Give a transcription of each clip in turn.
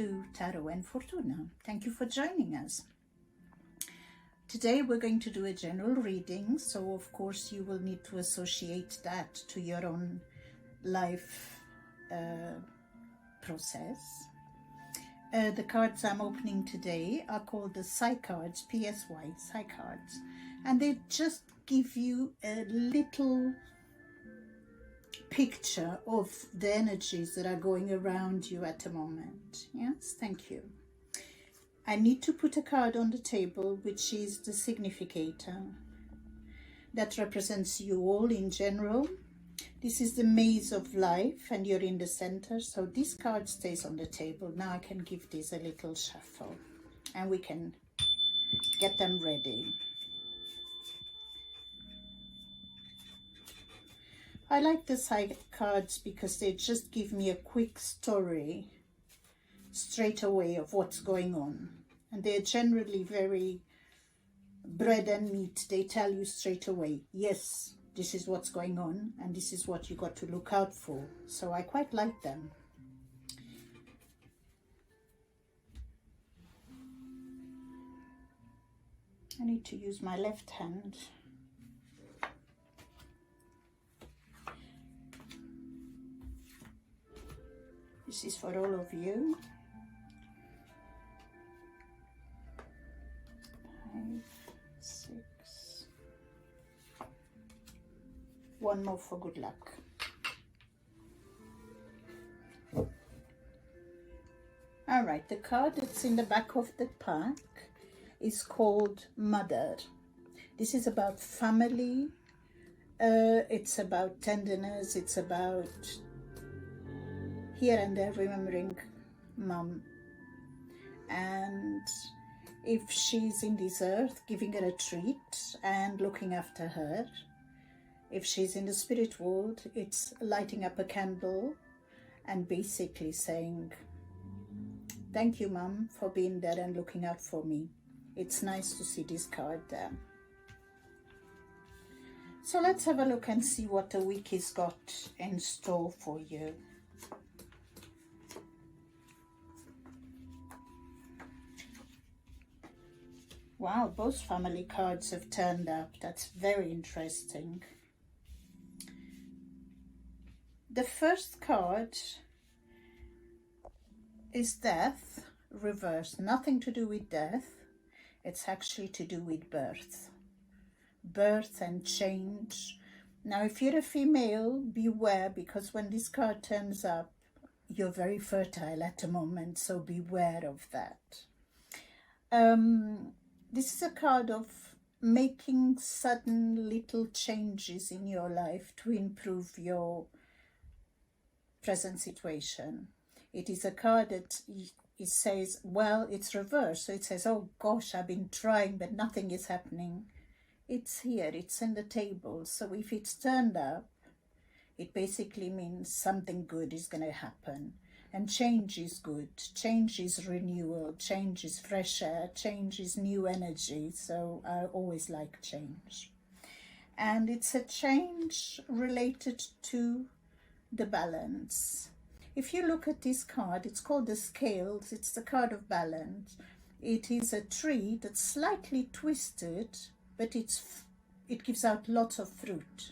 to Tarot and Fortuna. Thank you for joining us. Today we're going to do a general reading, so of course you will need to associate that to your own life process. The cards I'm opening today are called the PSY Cards, PSY Cards, and they just give you a little picture of the energies that are going around you at the moment. Yes, thank you. I need to put a card on the table, which is the significator that represents you all in general. This is the maze of life and you're in the center, so this card stays on the table. Now I can give this a little shuffle and we can get them ready. I like the side cards because they just give me a quick story straight away of what's going on. And they're generally very bread and meat. They tell you straight away, yes, this is what's going on and this is what you got to look out for. So I quite like them. I need to use my left hand. This is for all of you. 5, 6. One more for good luck. All right, the card that's in the back of the pack is called Mother. This is about family. It's about tenderness. It's about here and there remembering mum, and if she's in this earth, giving her a treat and looking after her. If she's in the spirit world, it's lighting up a candle and basically saying, thank you mum for being there and looking out for me. It's nice to see this card there. So let's have a look and see what the week has got in store for you. Wow, both family cards have turned up. That's very interesting. The first card is Death, reversed. Nothing to do with death. It's actually to do with birth. Birth and change. Now, if you're a female, beware, because when this card turns up, you're very fertile at the moment, so beware of that. This is a card of making sudden little changes in your life to improve your present situation. It is a card that it says, well, it's reversed. So it says, oh gosh, I've been trying, but nothing is happening. It's here, it's in the table. So if it's turned up, it basically means something good is going to happen. And change is good, change is renewal, change is fresh air, change is new energy. So I always like change. And it's a change related to the balance. If you look at this card, it's called the Scales. It's the card of balance. It is a tree that's slightly twisted, but it gives out lots of fruit.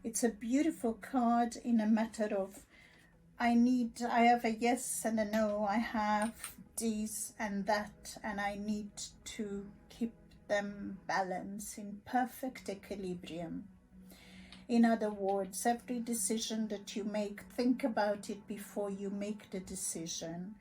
It's a beautiful card in a matter of I have a yes and a no, I have this and that, and I need to keep them balanced in perfect equilibrium. In other words, every decision that you make, think about it before you make the decision.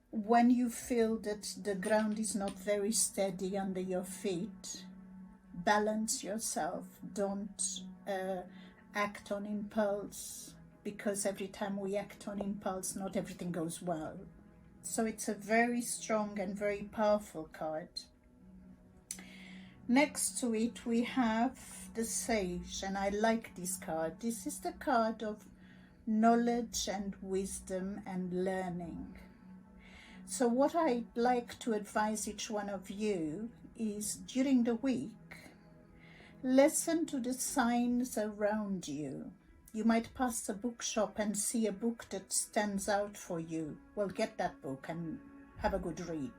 When you feel that the ground is not very steady under your feet, balance yourself. Don't act on impulse, because every time we act on impulse, not everything goes well. So it's a very strong and very powerful card. Next to it, we have the Sage, and I like this card. This is the card of knowledge and wisdom and learning. So what I'd like to advise each one of you is, during the week, listen to the signs around you. You might pass a bookshop and see a book that stands out for you. Well, get that book and have a good read.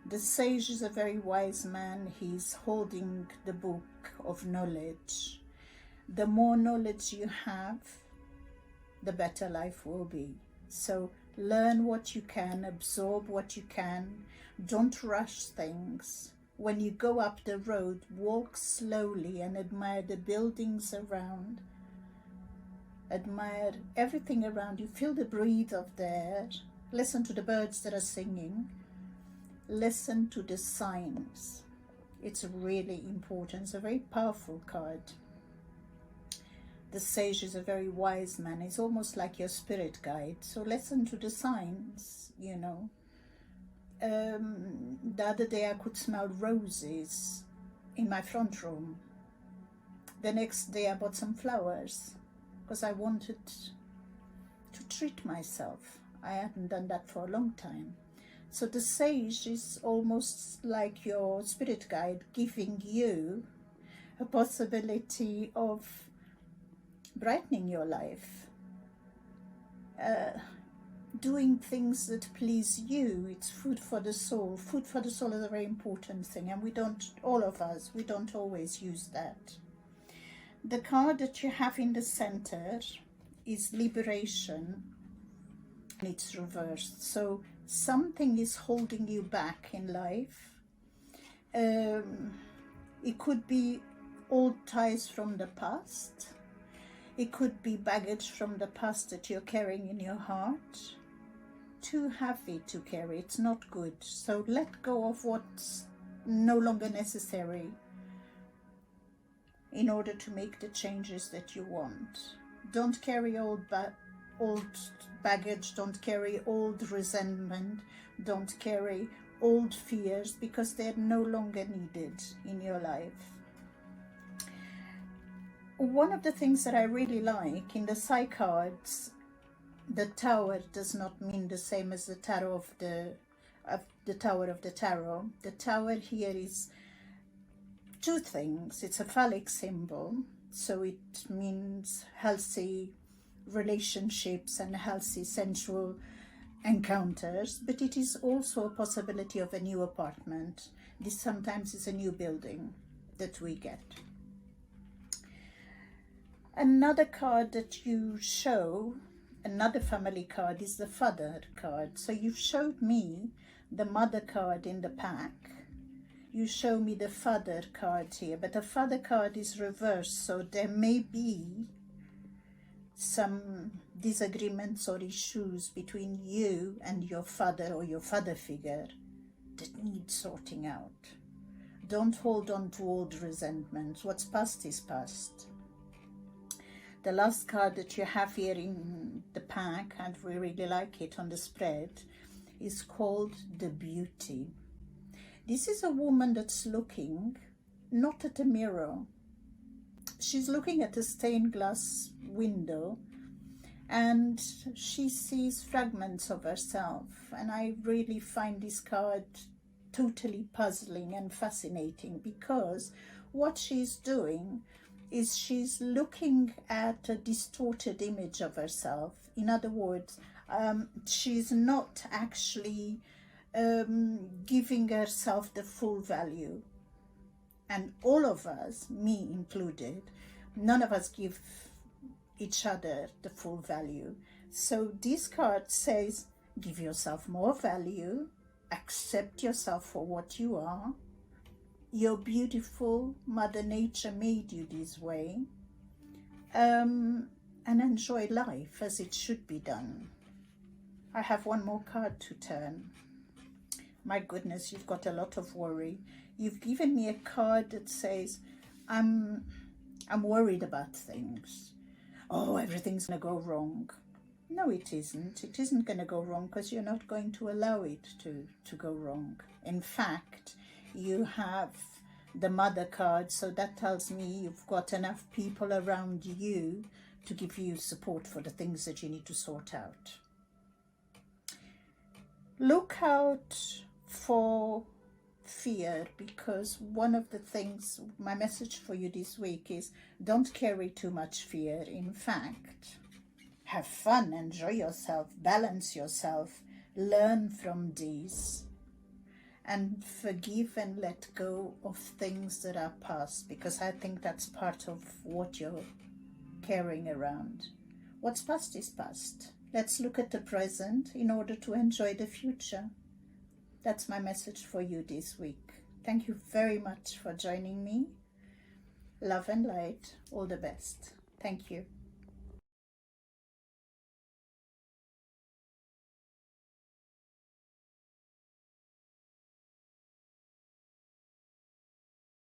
The sage is a very wise man. He's holding the book of knowledge. The more knowledge you have, the better life will be. So learn what you can, absorb what you can. Don't rush things. When you go up the road, walk slowly and admire the buildings around. Admire everything around you. Feel the breeze of the air. Listen to the birds that are singing. Listen to the signs. It's really important. It's a very powerful card. The sage is a very wise man. It's almost like your spirit guide. So listen to the signs, you know. The other day I could smell roses in my front room. The next day I bought some flowers because I wanted to treat myself. I hadn't done that for a long time. So the sage is almost like your spirit guide, giving you a possibility of brightening your life, doing things that please you. It's food for the soul. Food for the soul is a very important thing, and we don't always use that. The card that you have in the center is liberation, and it's reversed. So something is holding you back in life. It could be old ties from the past. It could be baggage from the past that you're carrying in your heart. Too heavy to carry. It's not good. So let go of what's no longer necessary in order to make the changes that you want. Don't carry old baggage. Don't carry old resentment. Don't carry old fears, because they're no longer needed in your life. One of the things that I really like in the PSY cards, the tower does not mean the same as the tarot of the tower of the tarot. The tower here is two things. It's a phallic symbol, so it means healthy relationships and healthy sensual encounters, but it is also a possibility of a new apartment. This sometimes is a new building that we get. Another card that you show, another family card, is the father card. So you've showed me the mother card in the pack. You show me the father card here, but the father card is reversed, so there may be some disagreements or issues between you and your father or your father figure that need sorting out. Don't hold on to old resentments. What's past is past. The last card that you have here in the pack, and we really like it on the spread, is called the Beauty. This is a woman that's looking not at a mirror. She's looking at a stained glass window, and she sees fragments of herself. And I really find this card totally puzzling and fascinating, because what she's doing is she's looking at a distorted image of herself. In other words, she's not actually giving herself the full value. And all of us, me included, none of us give each other the full value. So this card says, give yourself more value, accept yourself for what you are. You're beautiful. Mother Nature made you this way. And enjoy life as it should be done. I have one more card to turn. My goodness, you've got a lot of worry. You've given me a card that says, I'm worried about things. Oh, everything's going to go wrong. No, it isn't. It isn't going to go wrong, because you're not going to allow it to go wrong. In fact, you have the mother card, so that tells me you've got enough people around you to give you support for the things that you need to sort out. Look out for fear, because one of the things, my message for you this week is don't carry too much fear. In fact, have fun, enjoy yourself, balance yourself, learn from these, and forgive and let go of things that are past, because I think that's part of what you're carrying around. What's past is past. Let's look at the present in order to enjoy the future. That's my message for you this week. Thank you very much for joining me. Love and light. All the best. Thank you.